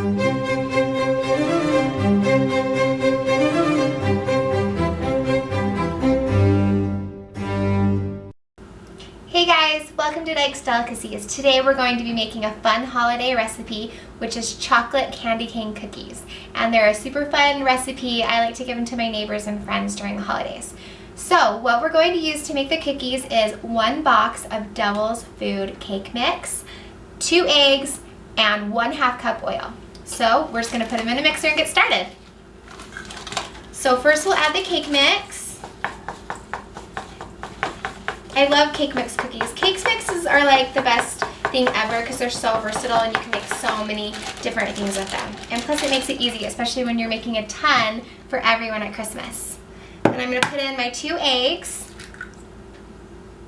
Hey guys, welcome to Dyke's Delicacies. Today we're going to be making a fun holiday recipe, which is chocolate candy cane cookies. And they're a super fun recipe. I like to give them to my neighbors and friends during the holidays. So what we're going to use to make the cookies is 1 box of Devil's Food cake mix, 2 eggs, and 1/2 cup oil. So we're just going to put them in a mixer and get started. So first we'll add the cake mix. I love cake mix cookies. Cake mixes are like the best thing ever because they're so versatile and you can make so many different things with them. And plus it makes it easy, especially when you're making a ton for everyone at Christmas. And I'm going to put in my 2 eggs.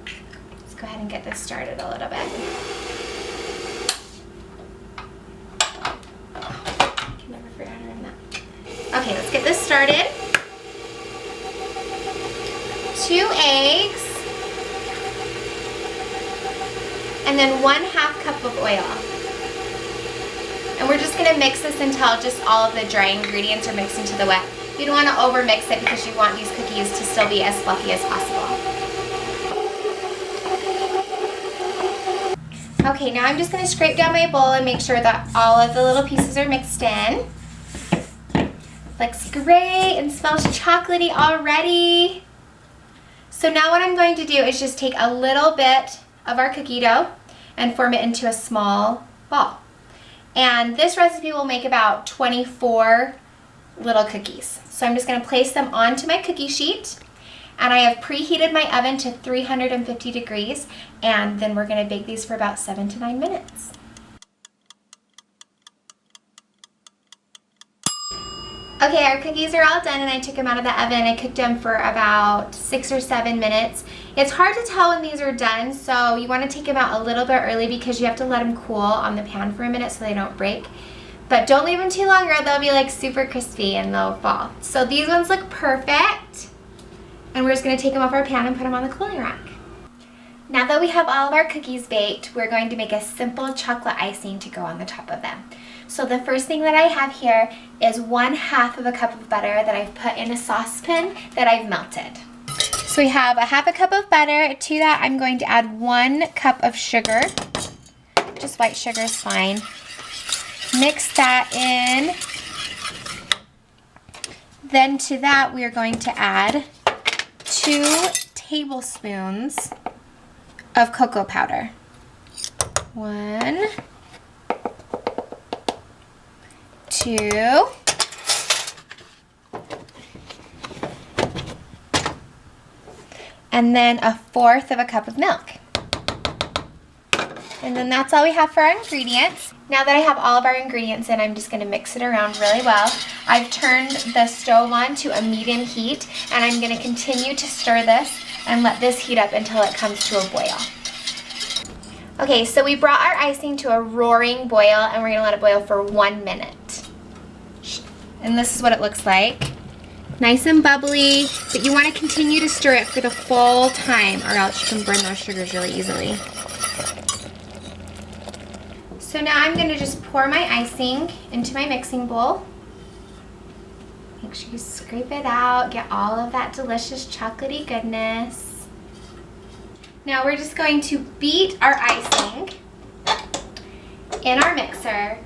Let's go ahead and get this started a little bit. I can never figure out how to run that. Okay, let's get this started. 2 eggs. And then 1/2 cup of oil. And we're just going to mix this until just all of the dry ingredients are mixed into the wet. You don't want to over mix it because you want these cookies to still be as fluffy as possible. Okay, now I'm just going to scrape down my bowl and make sure that all of the little pieces are mixed in. Looks great and smells chocolatey already. So now what I'm going to do is just take a little bit of our cookie dough and form it into a small ball. And this recipe will make about 24 little cookies. So I'm just going to place them onto my cookie sheet, and I have preheated my oven to 350 degrees, and then we're going to bake these for about 7 to 9 minutes. Okay, our cookies are all done and I took them out of the oven. I cooked them for about 6 or 7 minutes. It's hard to tell when these are done, so you want to take them out a little bit early because you have to let them cool on the pan for a minute so they don't break. But don't leave them too long or they'll be like super crispy and they'll fall. So these ones look perfect. And we're just going to take them off our pan and put them on the cooling rack. Now that we have all of our cookies baked, we're going to make a simple chocolate icing to go on the top of them. So the first thing that I have here is 1/2 cup of butter that I've put in a saucepan that I've melted. So we have 1/2 cup of butter. To that I'm going to add 1 cup of sugar. Just white sugar is fine. Mix that in. Then to that we are going to add 2 tablespoons of cocoa powder. 1, 2, and then 1/4 cup of milk. And then that's all we have for our ingredients. Now that I have all of our ingredients in, I'm just going to mix it around really well. I've turned the stove on to a medium heat, and I'm going to continue to stir this and let this heat up until it comes to a boil. Okay, so we brought our icing to a roaring boil, and we're going to let it boil for 1 minute. And this is what it looks like. Nice and bubbly, but you want to continue to stir it for the full time or else you can burn those sugars really easily. So now I'm going to just pour my icing into my mixing bowl. Make sure you scrape it out, get all of that delicious chocolatey goodness. Now we're just going to beat our icing in our mixer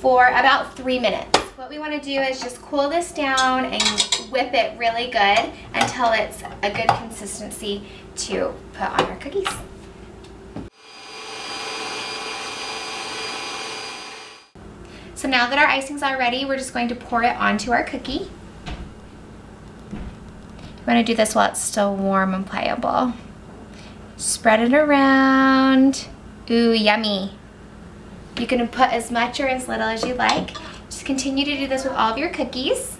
for about 3 minutes. What we want to do is just cool this down and whip it really good until it's a good consistency to put on our cookies. So now that our icing's all ready, we're just going to pour it onto our cookie. You want to do this while it's still warm and pliable. Spread it around. Ooh, yummy. You can put as much or as little as you like. Just continue to do this with all of your cookies.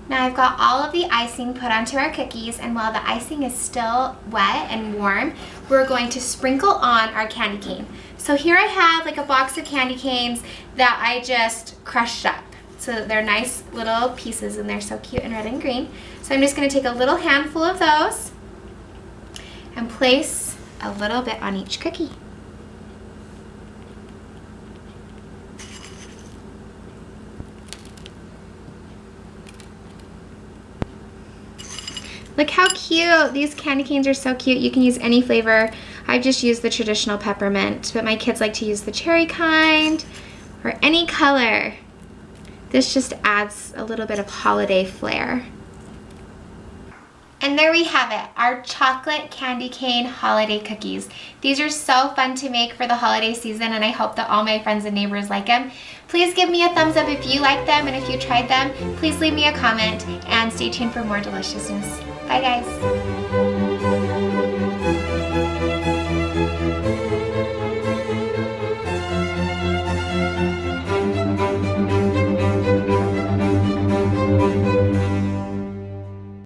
Now I've got all of the icing put onto our cookies, and while the icing is still wet and warm, we're going to sprinkle on our candy cane. So here I have like a box of candy canes that I just crushed up. So they're nice little pieces and they're so cute and red and green. So I'm just going to take a little handful of those and place a little bit on each cookie. Look how cute. These candy canes are so cute. You can use any flavor. I've just used the traditional peppermint, but my kids like to use the cherry kind or any color. This just adds a little bit of holiday flair. And there we have it, our chocolate candy cane holiday cookies. These are so fun to make for the holiday season, and I hope that all my friends and neighbors like them. Please give me a thumbs up if you like them, and if you tried them, please leave me a comment, and stay tuned for more deliciousness. Bye guys.